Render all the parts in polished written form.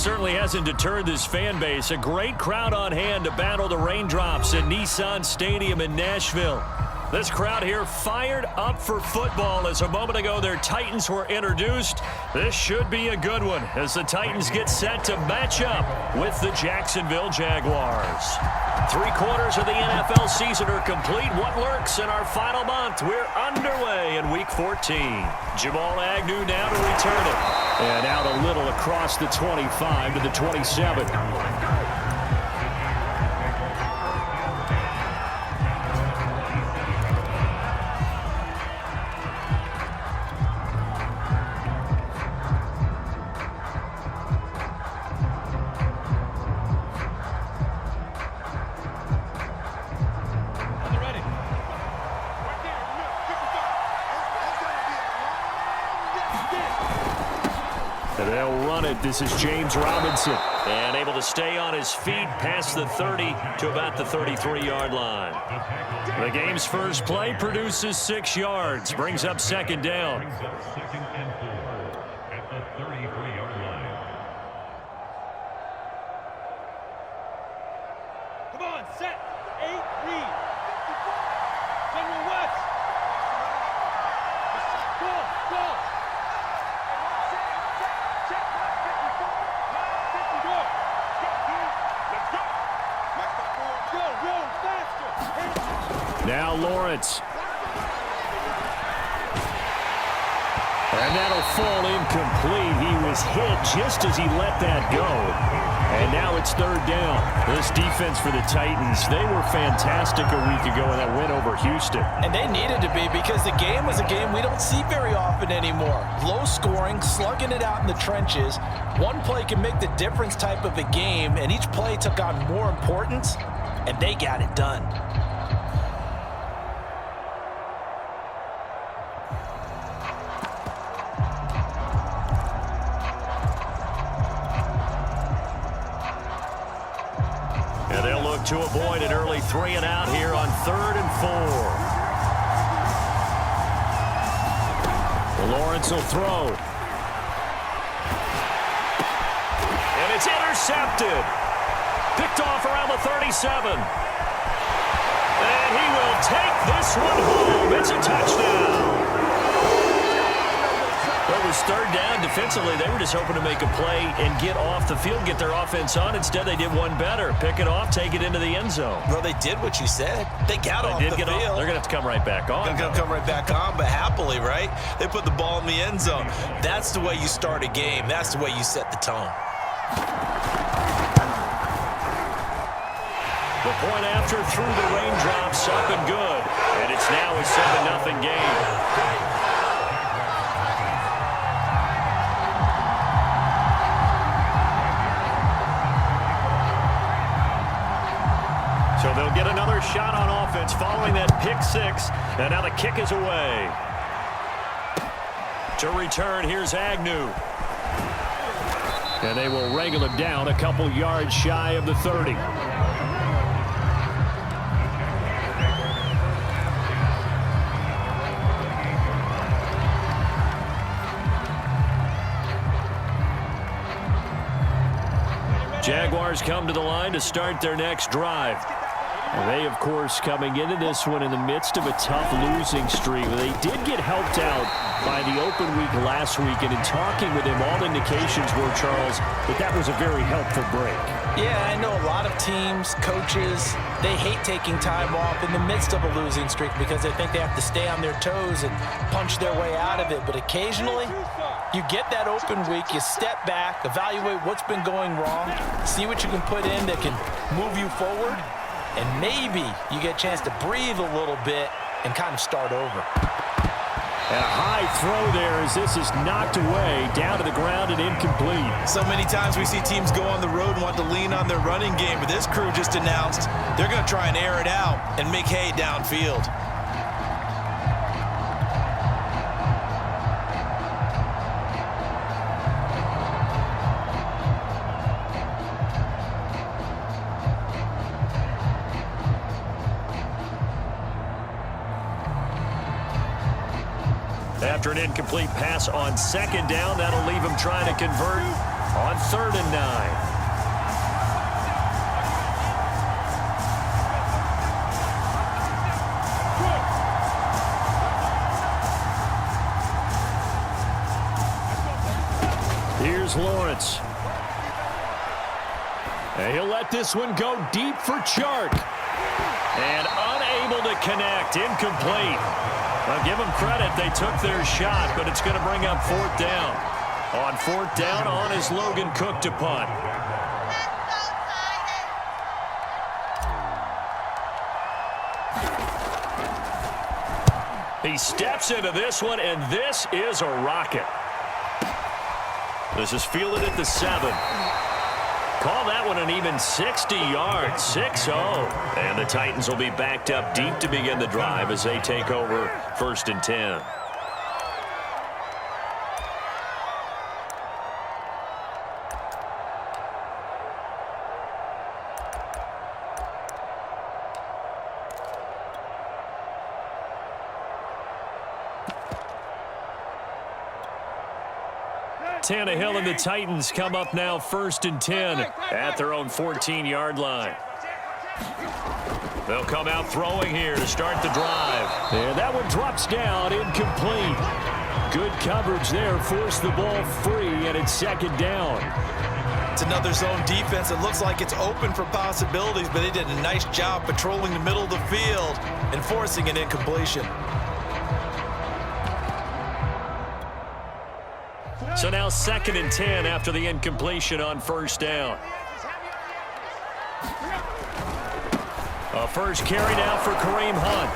certainly hasn't deterred this fan base. A great crowd on hand to battle the raindrops at Nissan Stadium in Nashville. This crowd here fired up for football as a moment ago their Titans were introduced. This should be a good one as the Titans get set to match up with the Jacksonville Jaguars. 3/4 of the NFL season are complete. What lurks in our final month? We're underway in Week 14. Jamal Agnew now to return it. And out a little across the 25 to the 27. They'll run it. This is James Robinson. And able to stay on his feet past the 30 to about the 33-yard line. The game's first play produces 6 yards. Brings up second down. At the 33-yard line. Come on, set. 8, read. General West. Go. Now Lawrence. And that'll fall incomplete. He was hit just as he let that go. And now it's third down. This defense for the Titans, they were fantastic a week ago in that win over Houston. And they needed to be because the game was a game we don't see very often anymore. Low scoring, slugging it out in the trenches. One play can make the difference type of a game, and each play took on more importance, and they got it done. To avoid an early 3 and out here on 3rd and 4. Lawrence will throw. And it's intercepted. Picked off around the 37. And he will take this one home. It's a touchdown. Well, it was third down. Defensively, they were just hoping to make a play and get off the field, get their offense on. Instead, they did one better. Pick it off, take it into the end zone. Well, they did what you said. They got off the field. They're going to have to come right back on. They're going to come right back on, but happily, right? They put the ball in the end zone. That's the way you start a game. That's the way you set the tone. The point after through the raindrops, up and good. And it's now a 7-0 game. So they'll get another shot on offense following that pick 6. And now the kick is away. To return, here's Agnew. And they will wrangle him down a couple yards shy of the 30. Jaguars come to the line to start their next drive. And they, of course, coming into this one in the midst of a tough losing streak. They did get helped out by the open week last week, and in talking with him, all indications were, Charles, that was a very helpful break. Yeah, I know a lot of teams, coaches, they hate taking time off in the midst of a losing streak because they think they have to stay on their toes and punch their way out of it. But occasionally, you get that open week, you step back, evaluate what's been going wrong, see what you can put in that can move you forward, and maybe you get a chance to breathe a little bit and kind of start over. And a high throw there as this is knocked away, down to the ground and incomplete. So many times we see teams go on the road and want to lean on their running game, but this crew just announced they're going to try and air it out and make hay downfield. After an incomplete pass on second down, that'll leave him trying to convert on 3rd and 9. Here's Lawrence. And he'll let this one go deep for Chark. And unable to connect. Incomplete. I'll give them credit. They took their shot, but it's going to bring up 4th down. On 4th down, on is Logan Cook to punt. He steps into this one, and this is a rocket. This is fielded at the 7. Call that one an even 60 yards, 6-0. And the Titans will be backed up deep to begin the drive as they take over 1st and 10. Tannehill and the Titans come up now 1st and 10 at their own 14-yard line. They'll come out throwing here to start the drive. And that one drops down, incomplete. Good coverage there, forced the ball free, and it's 2nd down. It's another zone defense. It looks like it's open for possibilities, but they did a nice job patrolling the middle of the field and forcing an incompletion. So now 2nd and 10 after the incompletion on 1st down. A first carry now for Kareem Hunt.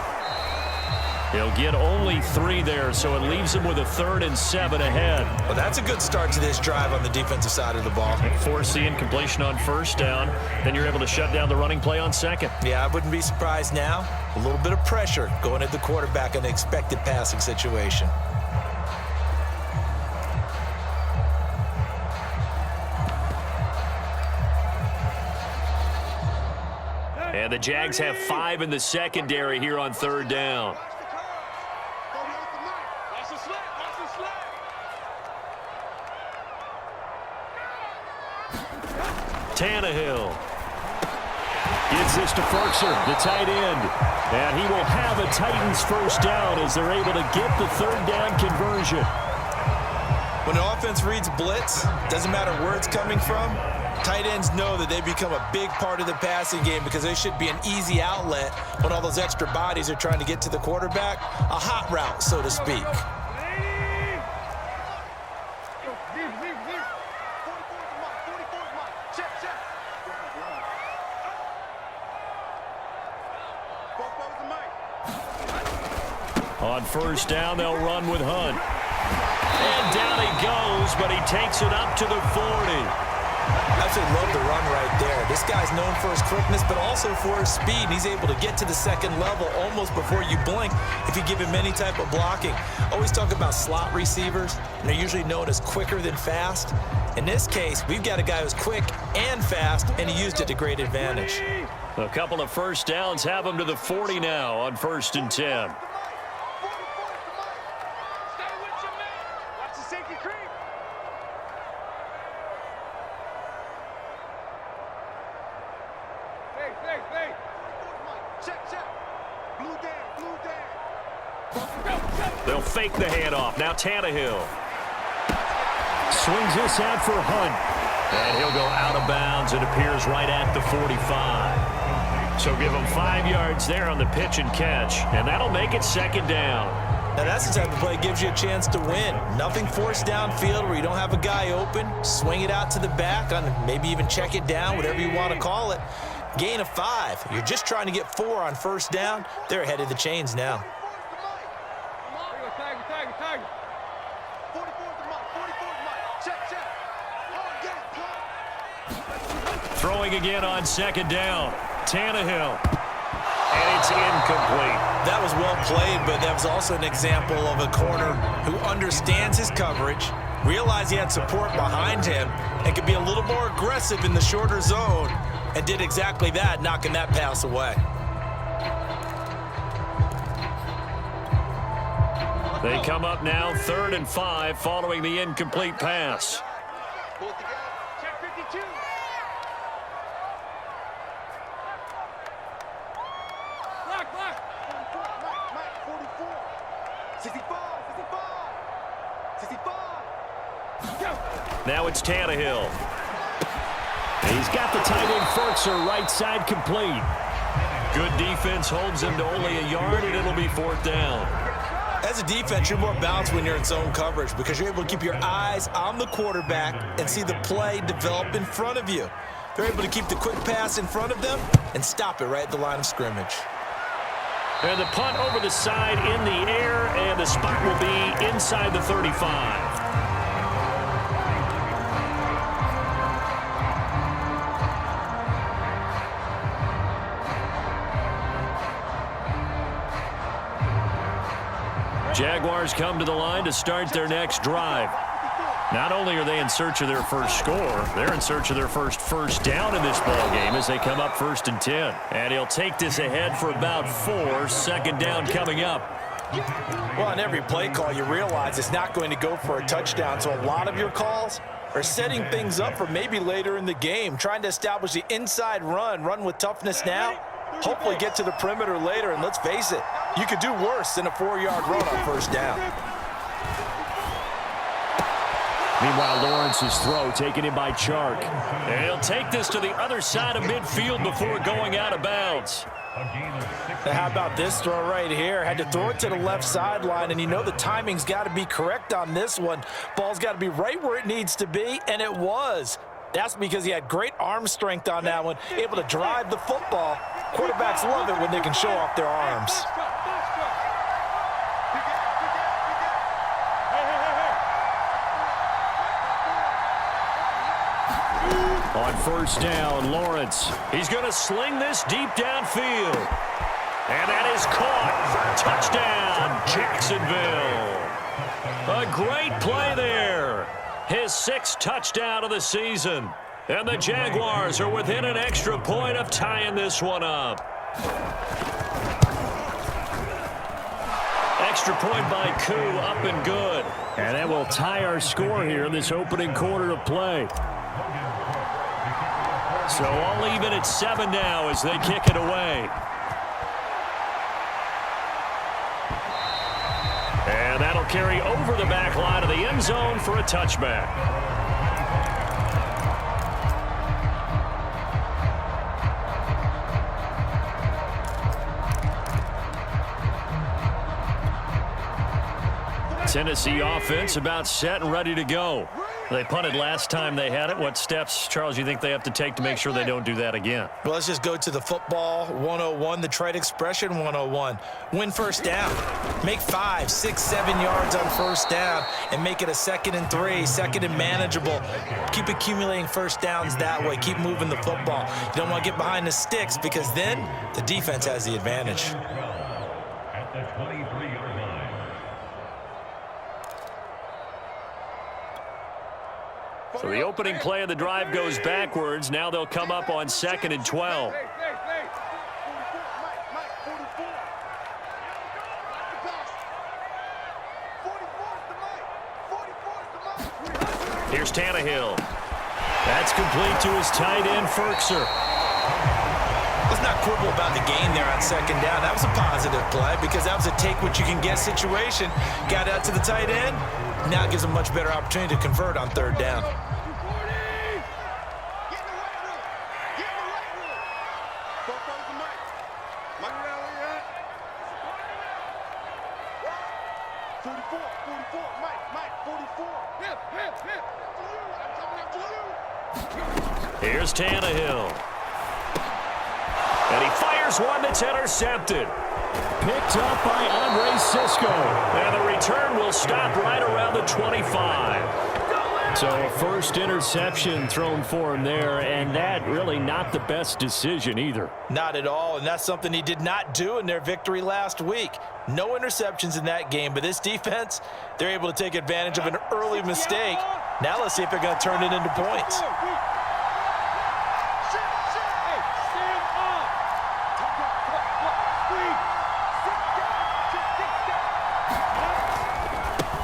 He'll get only 3 there, so it leaves him with a 3rd and 7 ahead. Well, that's a good start to this drive on the defensive side of the ball. Force the incompletion on 1st down, then you're able to shut down the running play on 2nd. Yeah, I wouldn't be surprised now. A little bit of pressure going at the quarterback in an expected passing situation. And the Jags have 5 in the secondary here on 3rd down. Tannehill gives this to Ferkser, the tight end. And he will have a Titans 1st down as they're able to get the 3rd down conversion. When the offense reads blitz, doesn't matter where it's coming from, tight ends know that they become a big part of the passing game because they should be an easy outlet when all those extra bodies are trying to get to the quarterback. A hot route, so to speak. On 1st down, they'll run with Hunt. And down he goes, but he takes it up to the 40. Absolutely love the run right there. This guy's known for his quickness, but also for his speed. He's able to get to the 2nd level almost before you blink if you give him any type of blocking. Always talk about slot receivers, and they're usually known as quicker than fast. In this case, we've got a guy who's quick and fast, and he used it to great advantage. A couple of 1st downs have him to the 40 now on 1st and 10. They'll fake the handoff. Now Tannehill swings this out for Hunt. And he'll go out of bounds. It appears right at the 45. So give him 5 yards there on the pitch and catch. And that'll make it 2nd down. Now that's the type of play that gives you a chance to win. Nothing forced downfield where you don't have a guy open. Swing it out to the back, on maybe even check it down, whatever you want to call it. Gain of 5. You're just trying to get 4 on 1st down. They're ahead of the chains now. Throwing again on 2nd down. Tannehill. And it's incomplete. That was well played, but that was also an example of a corner who understands his coverage, realized he had support behind him, and could be a little more aggressive in the shorter zone, and did exactly that, knocking that pass away. They come up now 3rd and 5 following the incomplete pass. 22. Block, block. 44, Mike, 44. 65, 65. 65. Now it's Tannehill. He's got the tight end Ferkser right side complete. Good defense holds him to only a yard, and it'll be 4th down. As a defense, you're more balanced when you're in zone coverage because you're able to keep your eyes on the quarterback and see the play develop in front of you. They're able to keep the quick pass in front of them and stop it right at the line of scrimmage. And the punt over the side in the air, and the spot will be inside the 35. Jaguars come to the line to start their next drive. Not only are they in search of their first score, they're in search of their first down in this ball game as they come up 1st and 10. And he'll take this ahead for about 4. 2nd down coming up. Well, on every play call, you realize it's not going to go for a touchdown. So a lot of your calls are setting things up for maybe later in the game, trying to establish the inside run with toughness now. Hopefully get to the perimeter later, and let's face it, you could do worse than a 4-yard run on 1st down. Meanwhile, Lawrence's throw taken in by Chark. And he'll take this to the other side of midfield before going out of bounds. Now, how about this throw right here? Had to throw it to the left sideline, and you know the timing's got to be correct on this one. Ball's got to be right where it needs to be, and it was. That's because he had great arm strength on that one, able to drive the football. Quarterbacks love it when they can show off their arms. On 1st down, Lawrence. He's going to sling this deep downfield. And that is caught. Touchdown, Jacksonville. A great play there. His 6th touchdown of the season. And the Jaguars are within an extra point of tying this one up. Extra point by Koo, up and good. And that will tie our score here in this opening quarter of play. So all even at 7 now as they kick it away. And that'll carry over the back line of the end zone for a touchback. Tennessee offense about set and ready to go. They punted last time they had it. What steps, Charles, you think they have to take to make sure they don't do that again? Well, let's just go to the football 101, the trade expression 101. Win 1st down. Make 5, 6, 7 yards on 1st down and make it a 2nd and 3, 2nd and manageable. Keep accumulating 1st downs that way. Keep moving the football. You don't want to get behind the sticks because then the defense has the advantage. At the 23-yard line. So the opening play of the drive goes backwards. Now they'll come up on 2nd and 12. Here's Tannehill. That's complete to his tight end, Ferkser. Let's not quibble about the gain there on 2nd down. That was a positive play because that was a take-what-you-can-get situation. Got out to the tight end. Now it gives them a much better opportunity to convert on 3rd down. Here's Tannehill. And he fires one that's intercepted. Picked up by Andre Sisco. And the return will stop right around the 25. So a first interception thrown for him there, and that really not the best decision either. Not at all, and that's something he did not do in their victory last week. No interceptions in that game, but this defense, they're able to take advantage of an early mistake. Now let's see if they're going to turn it into points.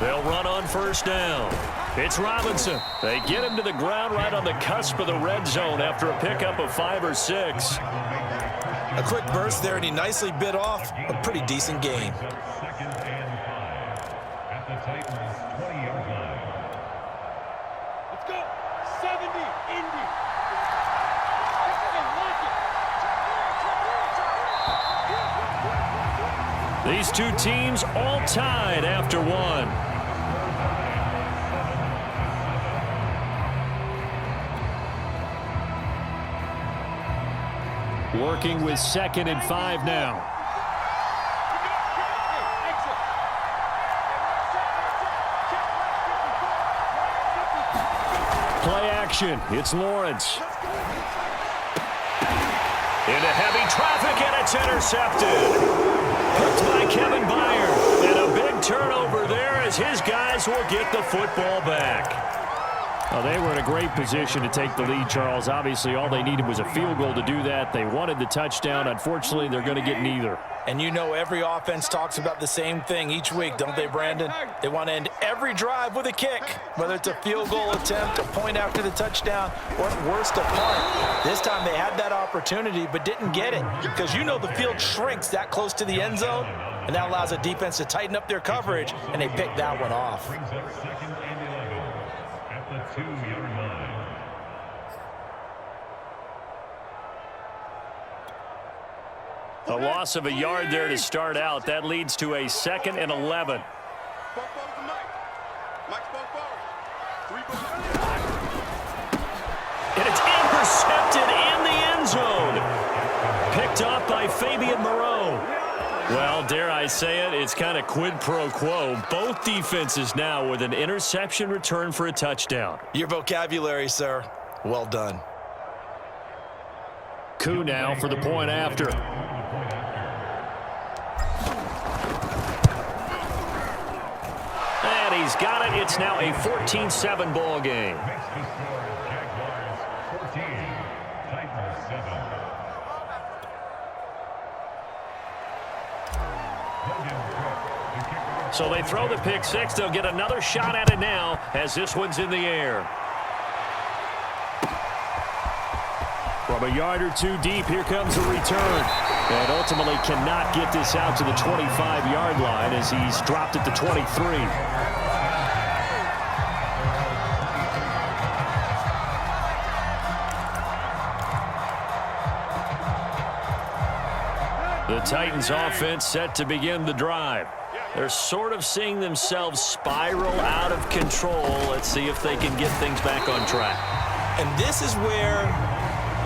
They'll run on 1st down. It's Robinson. They get him to the ground right on the cusp of the red zone after a pickup of 5 or 6. A quick burst there, and he nicely bit off a pretty decent gain. Second and 5 at the Titans' 20-yard line. Let's go. 70, Indy. These two teams all tied after one. Working with 2nd and 5 now. Play action. It's Lawrence. Into heavy traffic, and it's intercepted. Hooked by Kevin Byard. And a big turnover there as his guys will get the football back. Well, they were in a great position to take the lead, Charles. Obviously, all they needed was a field goal to do that. They wanted the touchdown. Unfortunately, they're going to get neither. And you know every offense talks about the same thing each week, don't they, Brandon? They want to end every drive with a kick, whether it's a field goal attempt, a point after the touchdown, or at worst, a punt. This time they had that opportunity but didn't get it because you know the field shrinks that close to the end zone, and that allows a defense to tighten up their coverage, and they picked that one off. Brings up 2nd and 11 at the 2-yard line. A loss of a yard there to start out. That leads to a 2nd and 11. And it's intercepted in the end zone. Picked off by Fabian Moreau. Well, dare I say it, it's kind of quid pro quo. Both defenses now with an interception return for a touchdown. Your vocabulary, sir. Well done. Coup now for the point after. And he's got it. It's now a 14-7 ball game. Jaguars 14, Titans 7. So they throw the pick six. They'll get another shot at it now as this one's in the air. From a yard or two deep, here comes the return. And ultimately cannot get this out to the 25-yard line as he's dropped it to 23. The Titans offense set to begin the drive. They're sort of seeing themselves spiral out of control. Let's see if they can get things back on track. And this is where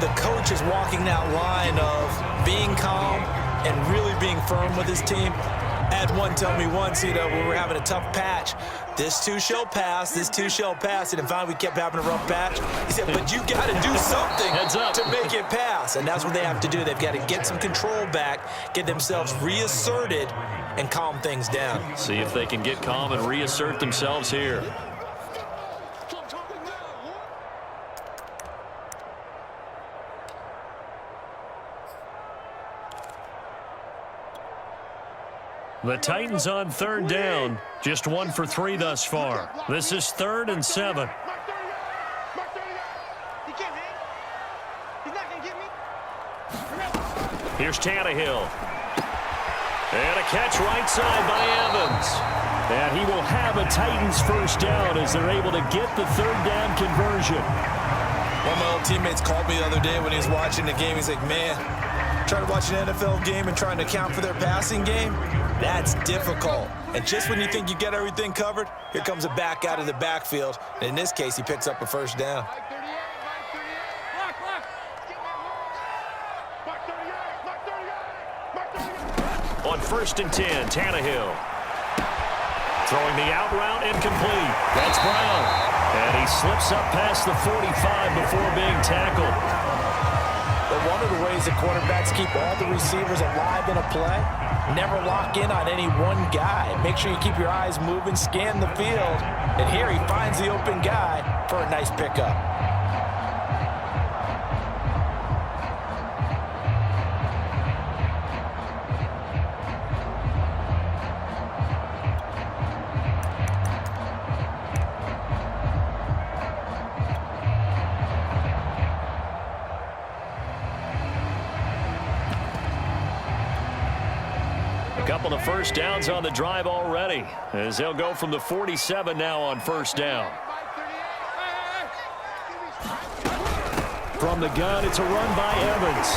the coach is walking that line of being calm and really being firm with his team. I had one tell me once, when we were having a tough patch, this too shall pass, this too shall pass. And finally we kept having a rough patch. He said, but you got to do something to make it pass. And that's what they have to do. They've got to get some control back, get themselves reasserted, and calm things down. See if they can get calm and reassert themselves here. The Titans on 3rd down, just 1 for 3 thus far. This is 3rd and 7. Here's Tannehill. And a catch right side by Evans. And he will have a Titans first down as they're able to get the 3rd down conversion. One of my old teammates called me the other day when he was watching the game. He's like, man, trying to watch an NFL game and trying to account for their passing game, that's difficult. And just when you think you get everything covered, here comes a back out of the backfield. And in this case, he picks up a first down. On 1st and 10, Tannehill. Throwing the out route incomplete. That's Brown. And he slips up past the 45 before being tackled. But one of the ways that quarterbacks keep all the receivers alive in a play, never lock in on any one guy. Make sure you keep your eyes moving, scan the field. And here he finds the open guy for a nice pickup. Couple of first downs on the drive already, as they'll go from the 47 now on first down. From the gun, it's a run by Evans.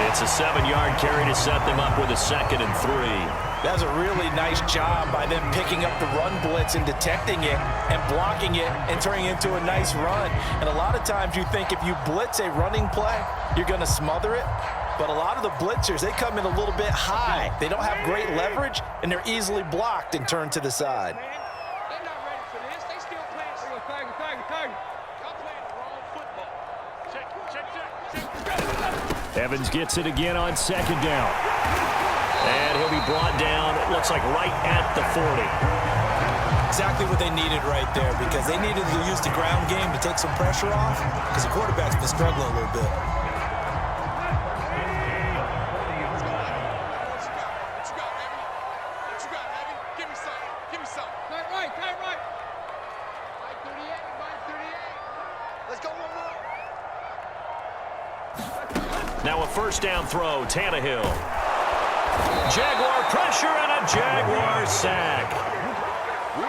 It's a 7-yard carry to set them up with a 2nd and 3. That's a really nice job by them picking up the run blitz and detecting it and blocking it and turning it into a nice run. And a lot of times you think if you blitz a running play, you're going to smother it. But a lot of the blitzers, they come in a little bit high. They don't have great leverage, and they're easily blocked and turned to the side. They're not ready for this. They still playing. Tiger. Y'all playing the wrong football. Check. Evans gets it again on 2nd down. And he'll be brought down, it looks like right at the 40. Exactly what they needed right there, because they needed to use the ground game to take some pressure off, because the quarterback's been struggling a little bit. Now a first down throw, Tannehill. Jaguar pressure and a Jaguar sack.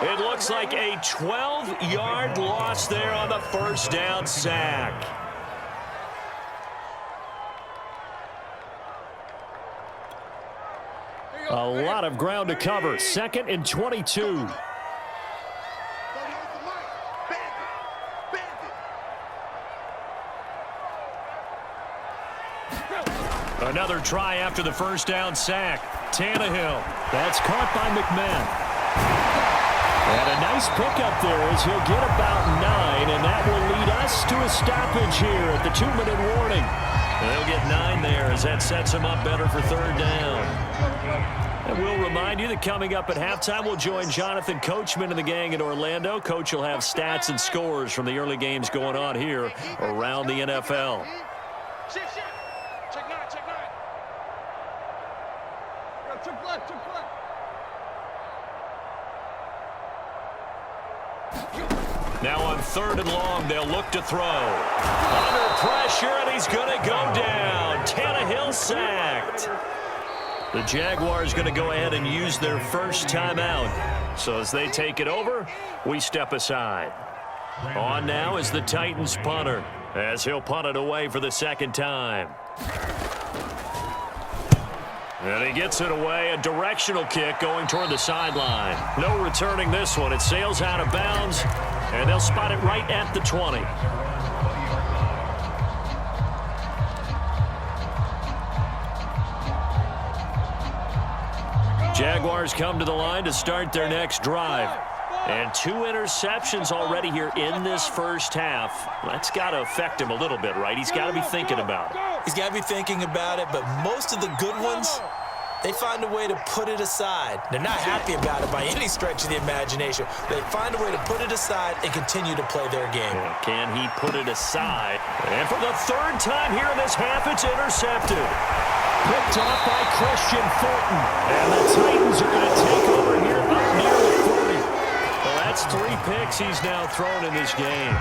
It looks like a 12-yard loss there on the first down sack. A lot of ground to cover. 2nd and 22. Another try after the first down sack. Tannehill. That's caught by McMahon. And a nice pickup there as he'll get about 9, and that will lead us to a stoppage here at the 2-minute warning. And they'll get 9 there as that sets them up better for 3rd down. And we'll remind you that coming up at halftime, we'll join Jonathan Coachman and the gang in Orlando. Coach will have stats and scores from the early games going on here around the NFL. Now on 3rd and long, they'll look to throw. Under pressure, and he's going to go down. Tannehill sacked. The Jaguars going to go ahead and use their first timeout. So as they take it over, we step aside. On now is the Titans punter, as he'll punt it away for the 2nd time. And he gets it away, a directional kick going toward the sideline. No returning this one. It sails out of bounds, and they'll spot it right at the 20. Jaguars come to the line to start their next drive. And 2 interceptions already here in this first half. That's got to affect him a little bit, right? He's got to be thinking about it. He's got to be thinking about it, but most of the good ones, they find a way to put it aside. They're not happy about it by any stretch of the imagination. They find a way to put it aside and continue to play their game. Well, can he put it aside? And for the 3rd time here in this half, it's intercepted. Picked off by Christian Fulton. And the Titans are going to take over here up near the 40. Well, that's 3 picks he's now thrown in this game.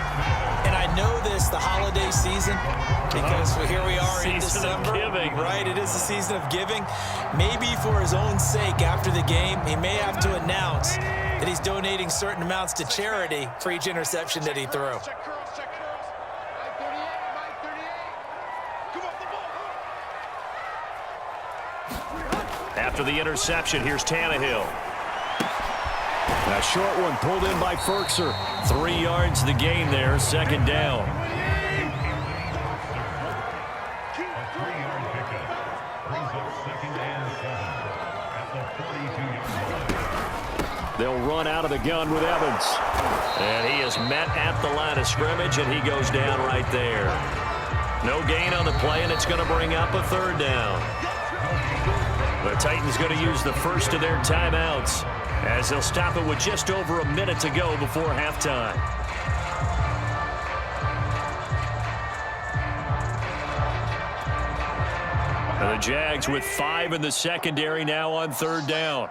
And I know this, the holiday season, because here we are in December. Season of giving. Right, it is the season of giving. Maybe for his own sake after the game, he may have to announce that he's donating certain amounts to charity for each interception that he threw. Check curls. Mike 38. Come off the ball. After the interception, here's Tannehill. A short one pulled in by Ferkser. 3 yards the gain there, 2nd down. A 3-yard pickup brings up 2nd and 7 at the 42-yard line. They'll run out of the gun with Evans. And he is met at the line of scrimmage, and he goes down right there. No gain on the play, and it's going to bring up a 3rd down. The Titans going to use the first of their timeouts, as they'll stop it with just over a minute to go before halftime. And the Jags with 5 in the secondary now on 3rd down.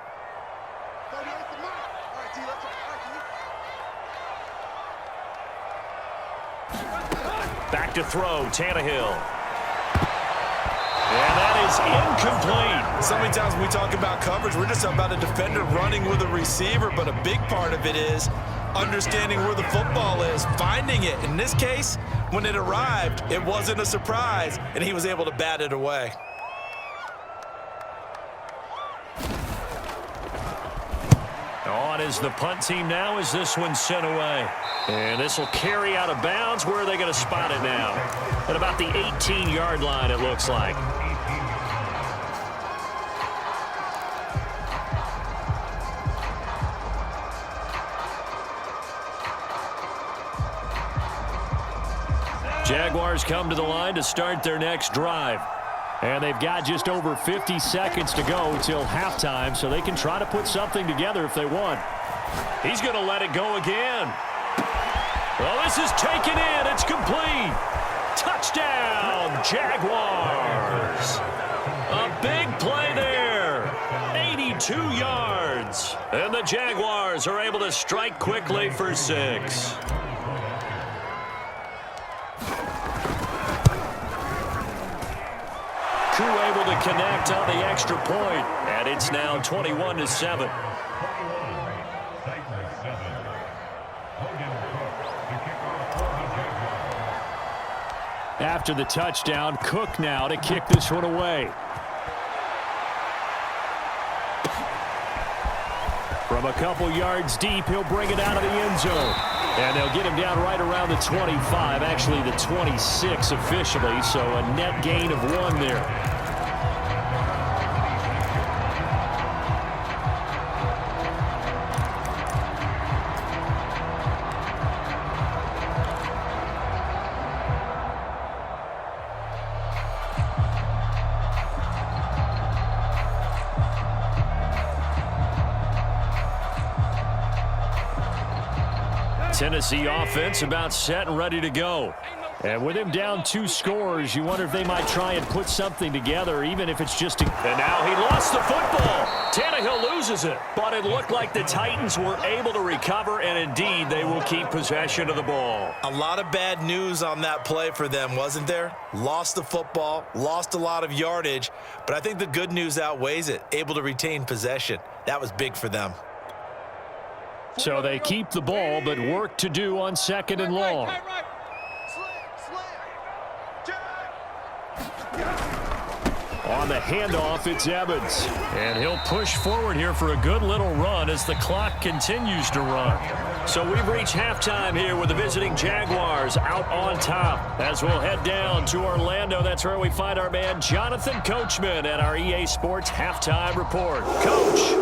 Back to throw, Tannehill. And that is incomplete. So many times when we talk about coverage, we're just about a defender running with a receiver, but a big part of it is understanding where the football is, finding it. In this case, when it arrived, it wasn't a surprise, and he was able to bat it away. On is the punt team now as this one's sent away. And this will carry out of bounds. Where are they going to spot it now? At about the 18-yard line, it looks like. Jaguars come to the line to start their next drive. And they've got just over 50 seconds to go till halftime, so they can try to put something together if they want. He's going to let it go again. Well, this is taken in. It's complete. Touchdown, Jaguars. A big play there. 82 yards. And the Jaguars are able to strike quickly for 6. Able to connect on the extra point, and it's now 21-7. After the touchdown, Cook now to kick this one away. From a couple yards deep, he'll bring it out of the end zone. And they'll get him down right around the 25, actually the 26 officially, so a net gain of 1 there. Tennessee offense about set and ready to go. And with him down 2 scores, you wonder if they might try and put something together, even if it's just a... And now he lost the football. Tannehill loses it. But it looked like the Titans were able to recover, and indeed they will keep possession of the ball. A lot of bad news on that play for them, wasn't there? Lost the football, lost a lot of yardage, but I think the good news outweighs it. Able to retain possession. That was big for them. So they keep the ball, but work to do on 2nd and long. On the handoff, it's Evans. And he'll push forward here for a good little run as the clock continues to run. So we've reached halftime here with the visiting Jaguars out on top. As we'll head down to Orlando, that's where we find our man Jonathan Coachman at our EA Sports Halftime Report. Coach.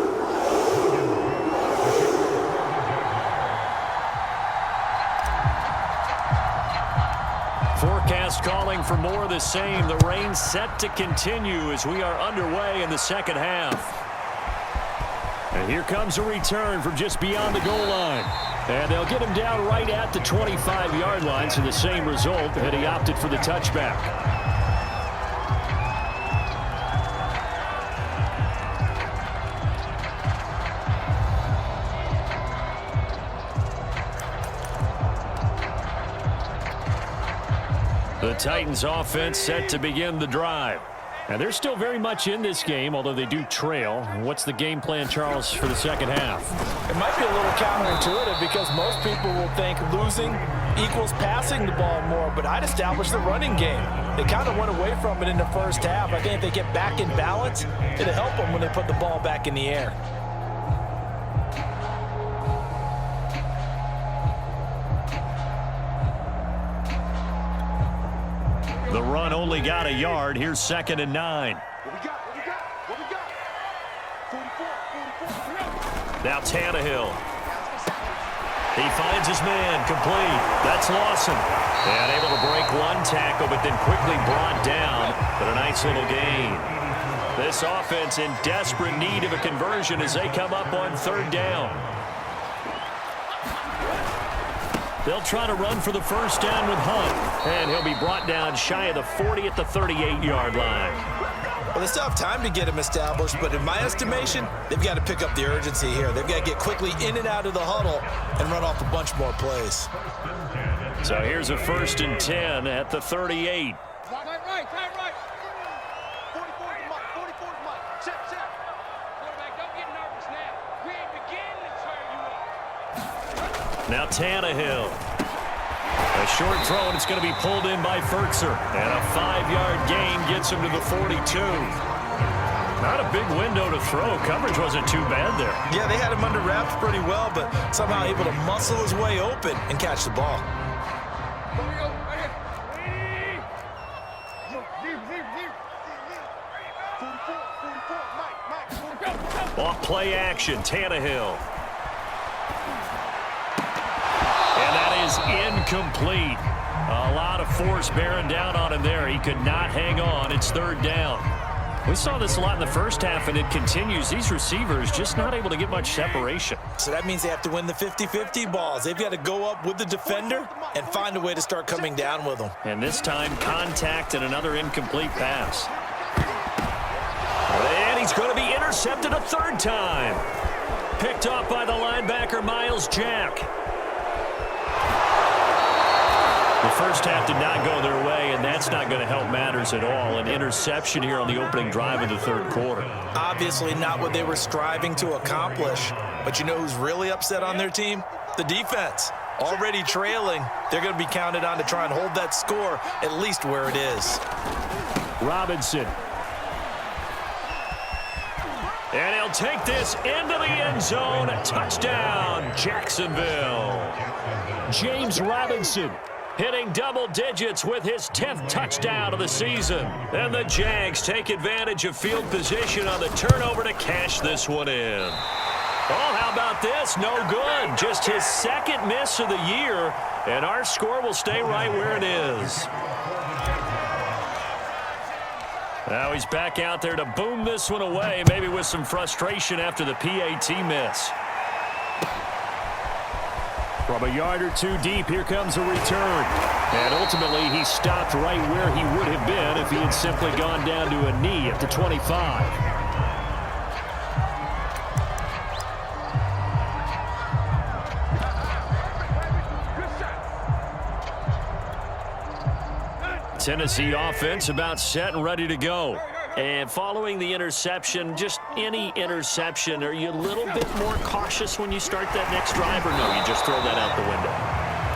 Forecast calling for more of the same. The rain set to continue as we are underway in the second half. And here comes a return from just beyond the goal line. And they'll get him down right at the 25-yard line, so the same result, that he opted for the touchback. The Titans offense set to begin the drive. And they're still very much in this game, although they do trail. What's the game plan, Charles, for the second half? It might be a little counterintuitive because most people will think losing equals passing the ball more, but I'd establish the running game. They kind of went away from it in the first half. I think if they get back in balance, it'll help them when they put the ball back in the air. The run only got a yard. Here's 2nd and 9. What we got? 44. Now Tannehill. He finds his man, complete. That's Lawson. And able to break 1 tackle, but then quickly brought down. But a nice little gain. This offense in desperate need of a conversion as they come up on 3rd down. They'll try to run for the first down with Hunt. And he'll be brought down shy of the 40 at the 38-yard line. Well, they still have time to get him established, but in my estimation, they've got to pick up the urgency here. They've got to get quickly in and out of the huddle and run off a bunch more plays. So here's a 1st and 10 at the 38. Right. Now Tannehill. A short throw, and it's going to be pulled in by Ferkser. And a 5-yard gain gets him to the 42. Not a big window to throw. Coverage wasn't too bad there. Yeah, they had him under wraps pretty well, but somehow able to muscle his way open and catch the ball. Off play action, Tannehill. And that is incomplete. A lot of force bearing down on him there. He could not hang on. It's third down. We saw this a lot in the first half, and it continues. These receivers just not able to get much separation. So that means they have to win the 50-50 balls. They've got to go up with the defender and find a way to start coming down with them. And this time, contact and another incomplete pass. And he's going to be intercepted a third time. Picked off by the linebacker, Miles Jack. The first half did not go their way, and that's not going to help matters at all. An interception here on the opening drive of the third quarter. Obviously not what they were striving to accomplish. But you know who's really upset on their team? The defense. Already trailing. They're going to be counted on to try and hold that score at least where it is. Robinson. And he'll take this into the end zone. Touchdown, Jacksonville. James Robinson hitting double digits with his 10th touchdown of the season. And the Jags take advantage of field position on the turnover to cash this one in. Oh, how about this? No good. Just his second miss of the year. And our score will stay right where it is. Now he's back out there to boom this one away, maybe with some frustration after the PAT miss. From a yard or two deep, here comes a return. And ultimately, he stopped right where he would have been if he had simply gone down to a knee at the 25. Tennessee offense about set and ready to go. And following the interception, just any interception, are you a little bit more cautious when you start that next drive, or no, you just throw that out the window?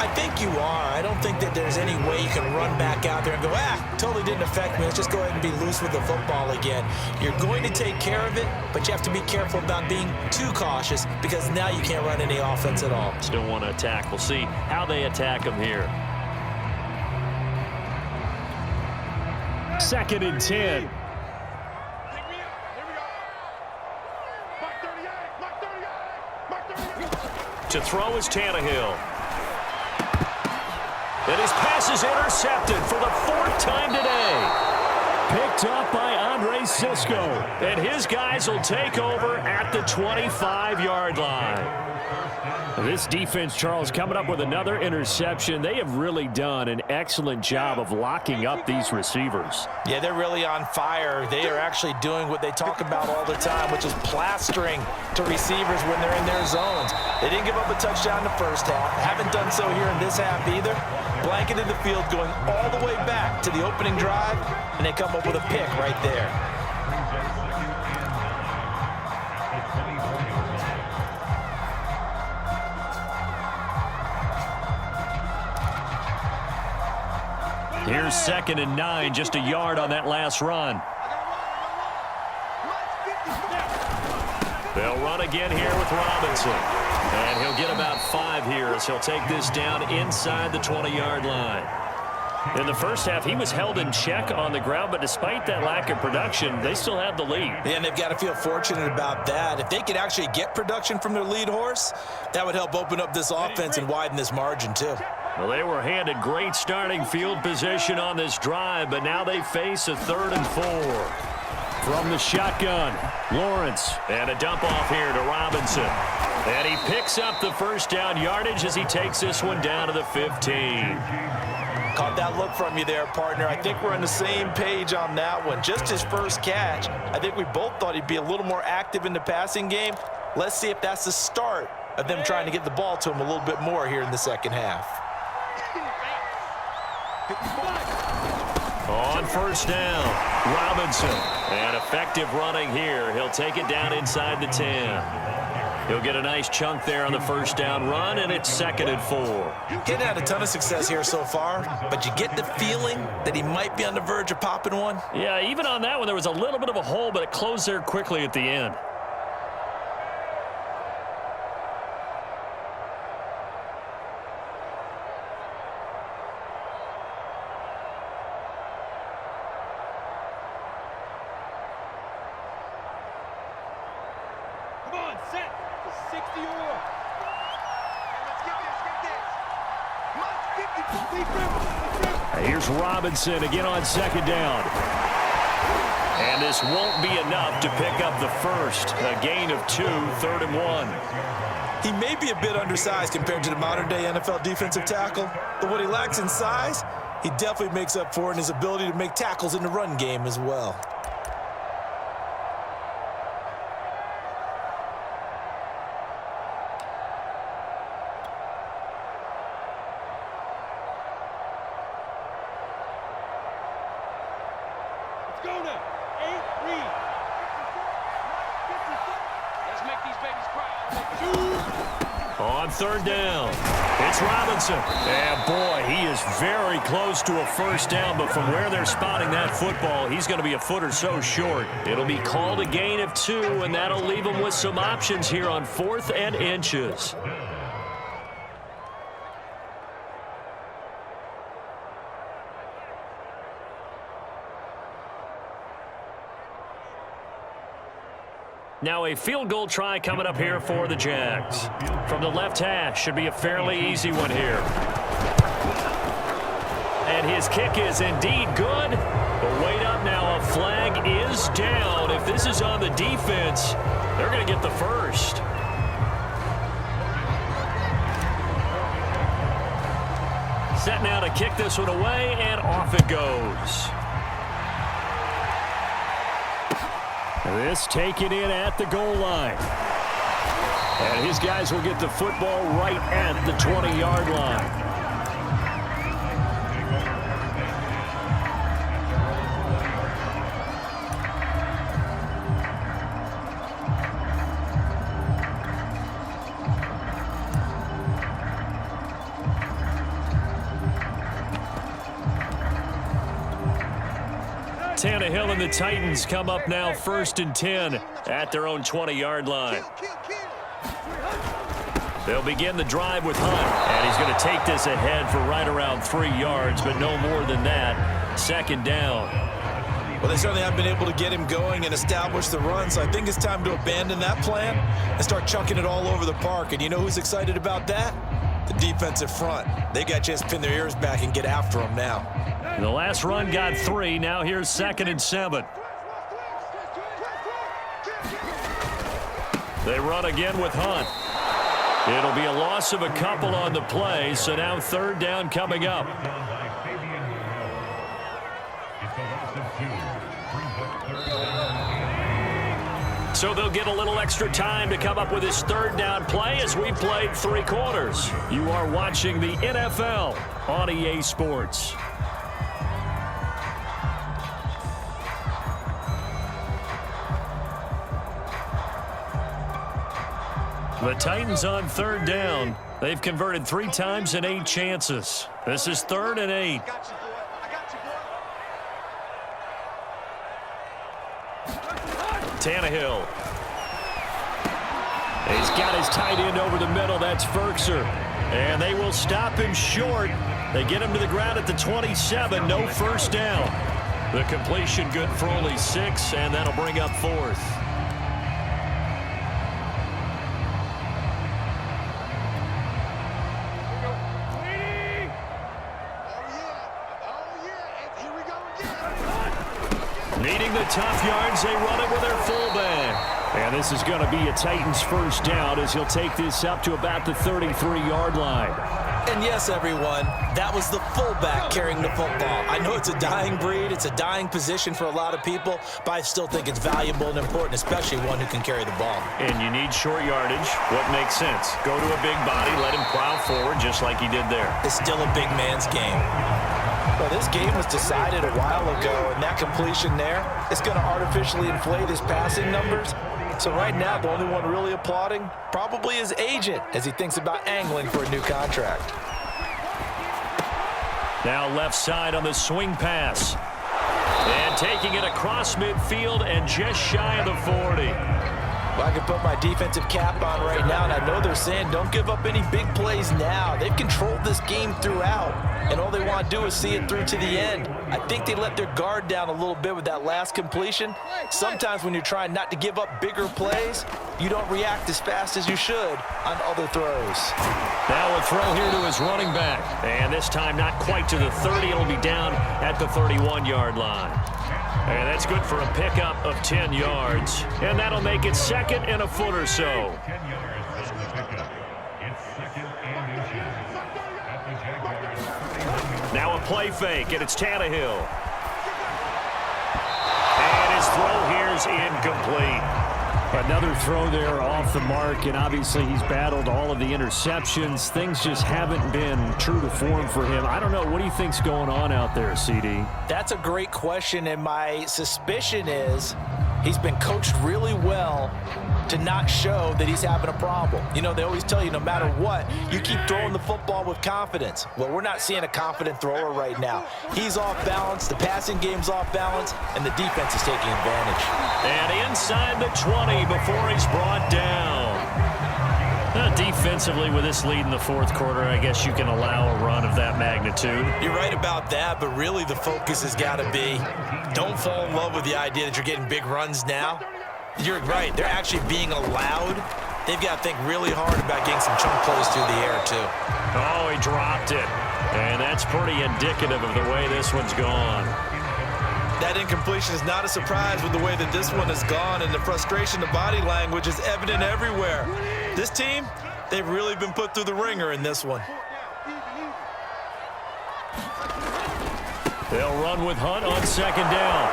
I think you are. I don't think that there's any way you can run back out there and go, totally didn't affect me. Let's just go ahead and be loose with the football again. You're going to take care of it, but you have to be careful about being too cautious because now you can't run any offense at all. Still want to attack. We'll see how they attack them here. 2nd and 10. To throw is Tannehill. And his pass is intercepted for the 4th time today. Picked up by Andre Cisco. And his guys will take over at the 25-yard line. This defense, Charles, coming up with another interception. They have really done an excellent job of locking up these receivers. Yeah, they're really on fire. They are actually doing what they talk about all the time, which is plastering to receivers when they're in their zones. They didn't give up a touchdown in the first half. Haven't done so here in this half either. Blanketed the field going all the way back to the opening drive, and they come up with a pick right there. Here's 2nd and 9, just a yard on that last run. They'll run again here with Robinson. And he'll get about 5 here as he'll take this down inside the 20-yard line. In the first half, he was held in check on the ground, but despite that lack of production, they still have the lead. Yeah, and they've got to feel fortunate about that. If they could actually get production from their lead horse, that would help open up this offense and widen this margin too. Well, they were handed great starting field position on this drive, but now they face a 3rd and 4. From the shotgun, Lawrence, and a dump off here to Robinson. And he picks up the first down yardage as he takes this one down to the 15. Caught that look from you there, partner. I think we're on the same page on that one. Just his first catch. I think we both thought he'd be a little more active in the passing game. Let's see if that's the start of them trying to get the ball to him a little bit more here in the second half. On first down, Robinson. And effective running here. He'll take it down inside the 10. He'll get a nice chunk there on the first down run, and it's 2nd and 4. Getting had a ton of success here so far, but you get the feeling that he might be on the verge of popping one. Yeah, even on that one, there was a little bit of a hole, but it closed there quickly at the end. Come on, set. 60 or. Let's get this. Here's Robinson again on 2nd down. And this won't be enough to pick up the first. A gain of 2, 3rd and 1. He may be a bit undersized compared to the modern-day NFL defensive tackle, but what he lacks in size, he definitely makes up for in his ability to make tackles in the run game as well. Go now. 8, read. Let's make these babies cry. On 3rd down, it's Robinson. And boy, he is very close to a first down, but from where they're spotting that football, he's going to be a foot or so short. It'll be called a gain of 2, and that'll leave him with some options here on 4th and inches. Now a field goal try coming up here for the Jags. From the left hash, should be a fairly easy one here. And his kick is indeed good. But wait up now, a flag is down. If this is on the defense, they're going to get the first. Set now to kick this one away, and off it goes. This taken in at the goal line. And his guys will get the football right at the 20-yard line. Tannehill and the Titans come up now 1st and 10 at their own 20-yard line. They'll begin the drive with Hunt, and he's going to take this ahead for right around 3 yards, but no more than that. 2nd down. Well, they certainly haven't been able to get him going and establish the run, so I think it's time to abandon that plan and start chunking it all over the park. And you know who's excited about that? The defensive front. They got a chance to pin their ears back and get after him now. The last run got 3. Now here's 2nd and 7. They run again with Hunt. It'll be a loss of a couple on the play, so now 3rd down coming up. So they'll get a little extra time to come up with his 3rd down play as we played 3 quarters. You are watching the NFL on EA Sports. The Titans on 3rd down. They've converted 3 times in 8 chances. This is 3rd and 8. Tannehill. He's got his tight end over the middle. That's Ferkser. And they will stop him short. They get him to the ground at the 27. No first down. The completion good for only 6, and that'll bring up 4th. Needing the tough yards, they run it with their fullback. And this is going to be a Titans first down as he'll take this up to about the 33-yard line. And yes, everyone, that was the fullback carrying the football. I know it's a dying breed, it's a dying position for a lot of people, but I still think it's valuable and important, especially one who can carry the ball. And you need short yardage. What makes sense? Go to a big body, let him plow forward just like he did there. It's still a big man's game. Well, this game was decided a while ago, and that completion there is going to artificially inflate his passing numbers. So right now, the only one really applauding probably his agent as he thinks about angling for a new contract. Now left side on the swing pass. And taking it across midfield and just shy of the 40. Well, I can put my defensive cap on right now, and I know they're saying don't give up any big plays now. They've controlled this game throughout, and all they want to do is see it through to the end. I think they let their guard down a little bit with that last completion. Sometimes when you're trying not to give up bigger plays, you don't react as fast as you should on other throws. Now a throw here to his running back. And this time not quite to the 30. It'll be down at the 31-yard line. And that's good for a pickup of 10 yards. And that'll make it second and a foot or so. 10 yards for the pickup. It's second and inches at the Jaguars. Now a play fake, and it's Tannehill. And his throw here's incomplete. Another throw there off the mark, and obviously he's battled all of the interceptions. Things just haven't been true to form for him. I don't know. What do you think's going on out there, CD? That's a great question, and my suspicion is he's been coached really well to not show that he's having a problem. You know, they always tell you no matter what, you keep throwing the football with confidence. Well, we're not seeing a confident thrower right now. He's off balance, the passing game's off balance, and the defense is taking advantage. And inside the 20 before he's brought down. Defensively, with this lead in the fourth quarter, I guess you can allow a run of that magnitude. You're right about that, but really the focus has got to be don't fall in love with the idea that you're getting big runs now. You're right. They're actually being allowed. They've got to think really hard about getting some chunk plays through the air, too. Oh, he dropped it. And that's pretty indicative of the way this one's gone. That incompletion is not a surprise with the way that this one has gone, and the frustration, the body language is evident everywhere. This team, they've really been put through the ringer in this one. They'll run with Hunt on second down.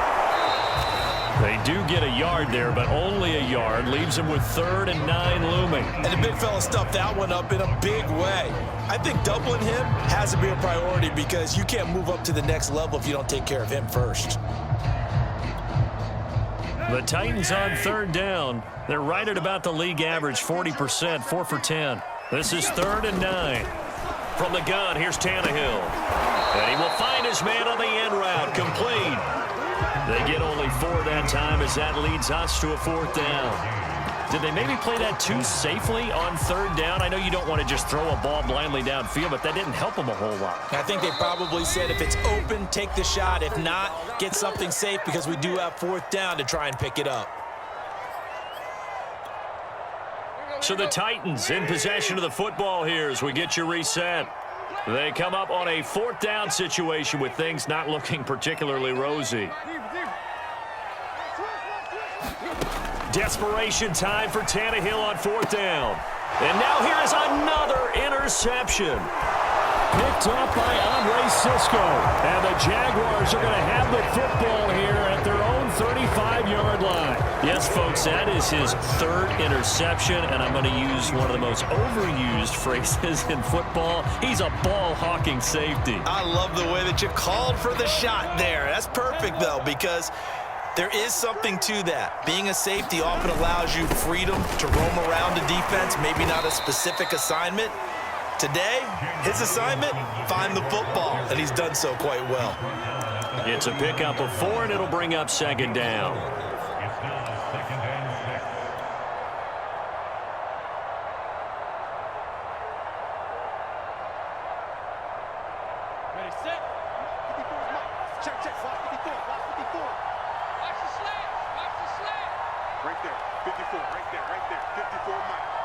They do get a yard there, but only a yard. Leaves him with 3rd and 9 looming. And the big fella stuffed that one up in a big way. I think doubling him has to be a priority because you can't move up to the next level if you don't take care of him first. The Titans on 3rd down. They're right at about the league average, 40%, 4 for 10. This is 3rd and 9. From the gun, here's Tannehill. And he will find his man on the end route, complete. They get only 4 that time as that leads us to a 4th down. Did they maybe play that too safely on 3rd down? I know you don't want to just throw a ball blindly downfield, but that didn't help them a whole lot. I think they probably said if it's open, take the shot. If not, get something safe because we do have 4th down to try and pick it up. So the Titans in possession of the football here as we get you reset. They come up on a 4th down situation with things not looking particularly rosy. Desperation time for Tannehill on 4th down. And now here is another interception. Picked up by Andre Cisco. And the Jaguars are going to have the football here at their own 35-yard line. Yes, folks, that is his 3rd interception, and I'm going to use one of the most overused phrases in football. He's a ball-hawking safety. I love the way that you called for the shot there. That's perfect, though, because there is something to that. Being a safety often allows you freedom to roam around the defense, maybe not a specific assignment. Today, his assignment, find the football, and he's done so quite well. It's a pickup of 4, and it'll bring up 2nd down. It's now 2nd and 6. Ready, set. Check, check. Watch 54. Watch 54. Watch the slant. Watch the slant. Right there. 54. Right there. Right there. 54 miles.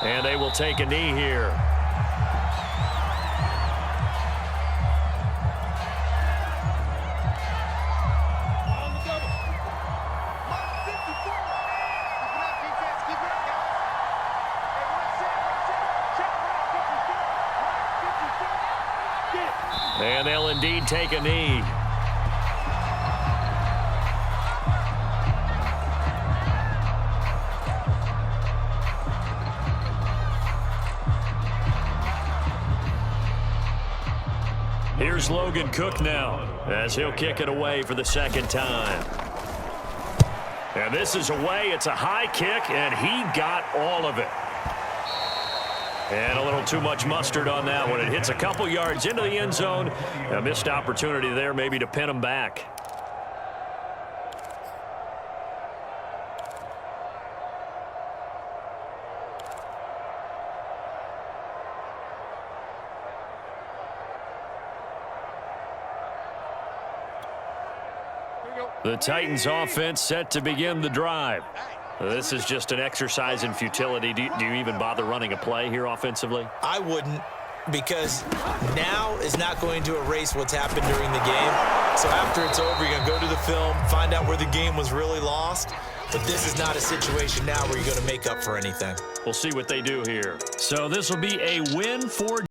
And they will take a knee here. And they'll indeed take a knee. Here's Logan Cook now as he'll kick it away for the 2nd time. And this is away. It's a high kick, and he got all of it. And a little too much mustard on that one. It hits a couple yards into the end zone. A missed opportunity there maybe to pin him back. The Titans offense set to begin the drive. This is just an exercise in futility. Do you even bother running a play here offensively? I wouldn't, because now is not going to erase what's happened during the game. So after it's over, you're going to go to the film, find out where the game was really lost. But this is not a situation now where you're going to make up for anything. We'll see what they do here. So this will be a win for